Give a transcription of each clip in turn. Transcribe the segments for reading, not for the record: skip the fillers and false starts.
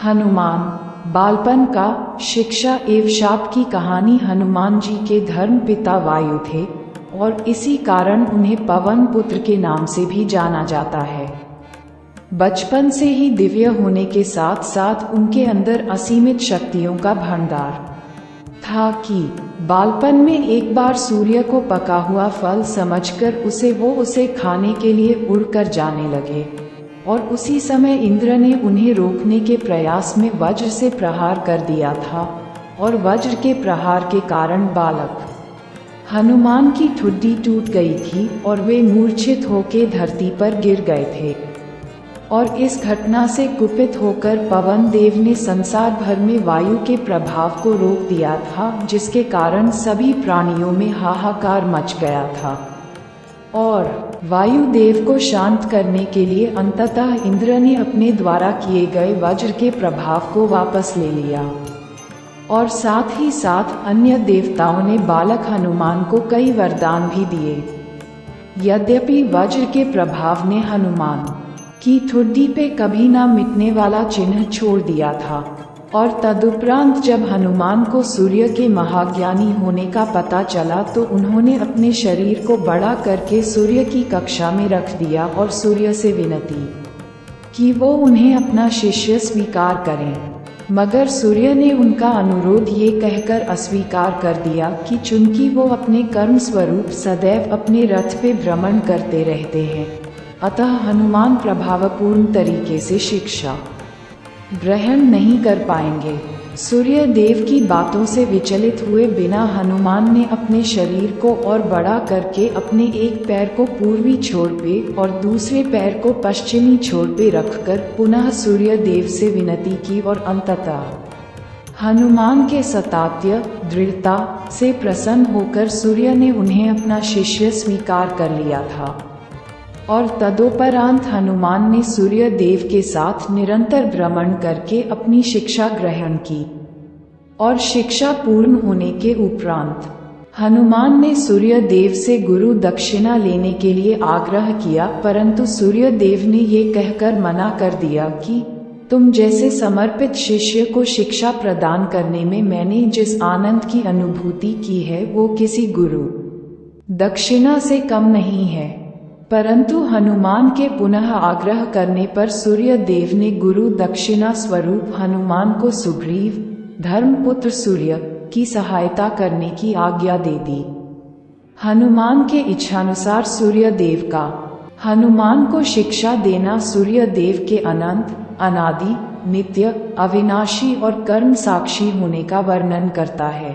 हनुमान बालपन का शिक्षा एवं शाप की कहानी। हनुमान जी के धर्म पिता वायु थे और इसी कारण उन्हें पवन पुत्र के नाम से भी जाना जाता है। बचपन से ही दिव्य होने के साथ साथ उनके अंदर असीमित शक्तियों का भंडार था कि बालपन में एक बार सूर्य को पका हुआ फल समझकर उसे खाने के लिए उड़कर जाने लगे और उसी समय इंद्र ने उन्हें रोकने के प्रयास में वज्र से प्रहार कर दिया था और वज्र के प्रहार के कारण बालक हनुमान की ठुड्डी टूट गई थी और वे मूर्छित होकर धरती पर गिर गए थे। और इस घटना से कुपित होकर पवन देव ने संसार भर में वायु के प्रभाव को रोक दिया था, जिसके कारण सभी प्राणियों में हाहाकार मच गया था। और वायु देव को शांत करने के लिए अंततः इंद्र ने अपने द्वारा किए गए वज्र के प्रभाव को वापस ले लिया और साथ ही साथ अन्य देवताओं ने बालक हनुमान को कई वरदान भी दिए। यद्यपि वज्र के प्रभाव ने हनुमान की ठुड्डी पे कभी ना मिटने वाला चिन्ह छोड़ दिया था और तदुपरांत जब हनुमान को सूर्य के महाज्ञानी होने का पता चला तो उन्होंने अपने शरीर को बड़ा करके सूर्य की कक्षा में रख दिया और सूर्य से विनती कि वो उन्हें अपना शिष्य स्वीकार करें। मगर सूर्य ने उनका अनुरोध ये कहकर अस्वीकार कर दिया कि चूंकि वो अपने कर्म स्वरूप सदैव अपने रथ पे भ्रमण करते रहते हैं, अतः हनुमान प्रभावपूर्ण तरीके से शिक्षा ग्रहण नहीं कर पाएंगे। सूर्य देव की बातों से विचलित हुए बिना हनुमान ने अपने शरीर को और बड़ा करके अपने एक पैर को पूर्वी छोर पे और दूसरे पैर को पश्चिमी छोर पे रखकर पुनः सूर्य देव से विनती की और अंततः हनुमान के सतात्य दृढ़ता से प्रसन्न होकर सूर्य ने उन्हें अपना शिष्य स्वीकार कर लिया था। और तदोपरांत हनुमान ने सूर्य देव के साथ निरंतर भ्रमण करके अपनी शिक्षा ग्रहण की और शिक्षा पूर्ण होने के उपरांत हनुमान ने सूर्य देव से गुरु दक्षिणा लेने के लिए आग्रह किया, परंतु सूर्य देव ने ये कहकर मना कर दिया कि तुम जैसे समर्पित शिष्य को शिक्षा प्रदान करने में मैंने जिस आनंद की अनुभूति की है वो किसी गुरु दक्षिणा से कम नहीं है। परंतु हनुमान के पुनः आग्रह करने पर सूर्य देव ने गुरु दक्षिणा स्वरूप हनुमान को सुग्रीव धर्मपुत्र सूर्य की सहायता करने की आज्ञा दे दी। हनुमान के इच्छानुसार सूर्य देव का हनुमान को शिक्षा देना सूर्य देव के अनंत अनादि नित्य अविनाशी और कर्म साक्षी होने का वर्णन करता है।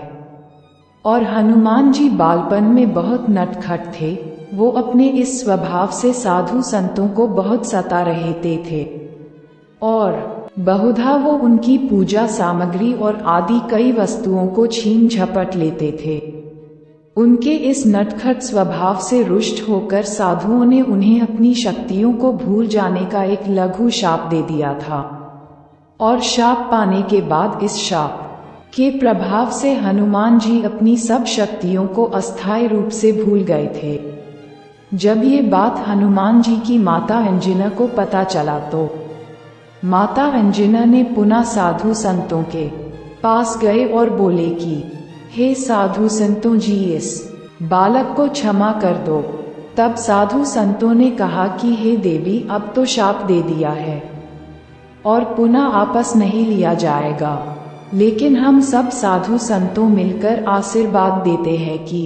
और हनुमान जी बालपन में बहुत नटखट थे। वो अपने इस स्वभाव से साधु संतों को बहुत सता रहते थे और बहुधा वो उनकी पूजा सामग्री और आदि कई वस्तुओं को छीन झपट लेते थे। उनके इस नटखट स्वभाव से रुष्ट होकर साधुओं ने उन्हें अपनी शक्तियों को भूल जाने का एक लघु शाप दे दिया था और शाप पाने के बाद इस शाप के प्रभाव से हनुमान जी अपनी सब शक्तियों को अस्थायी रूप से भूल गए थे। जब ये बात हनुमान जी की माता अंजना को पता चला तो माता अंजना ने पुनः साधु संतों के पास गए और बोले कि हे साधु संतों जी, इस बालक को क्षमा कर दो। तब साधु संतों ने कहा कि हे देवी, अब तो शाप दे दिया है और पुनः वापस नहीं लिया जाएगा, लेकिन हम सब साधु संतों मिलकर आशीर्वाद देते हैं कि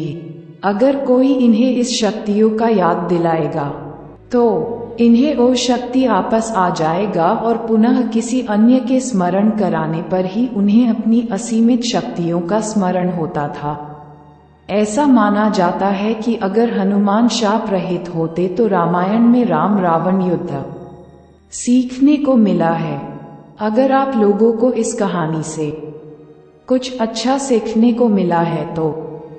अगर कोई इन्हें इस शक्तियों का याद दिलाएगा तो इन्हें वो शक्ति आपस आ जाएगा और पुनः किसी अन्य के स्मरण कराने पर ही उन्हें अपनी असीमित शक्तियों का स्मरण होता था। ऐसा माना जाता है कि अगर हनुमान शाप रहित होते तो रामायण में राम रावण युद्ध सीखने को मिला है। अगर आप लोगों को इस कहानी से कुछ अच्छा सीखने को मिला है तो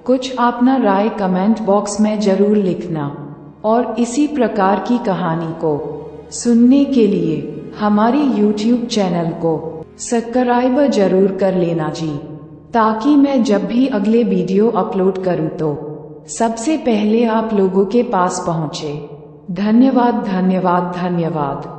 कुछ अपना राय कमेंट बॉक्स में जरूर लिखना और इसी प्रकार की कहानी को सुनने के लिए हमारी YouTube चैनल को सब्सक्राइब जरूर कर लेना जी, ताकि मैं जब भी अगले वीडियो अपलोड करूं तो सबसे पहले आप लोगों के पास पहुंचे। धन्यवाद धन्यवाद धन्यवाद।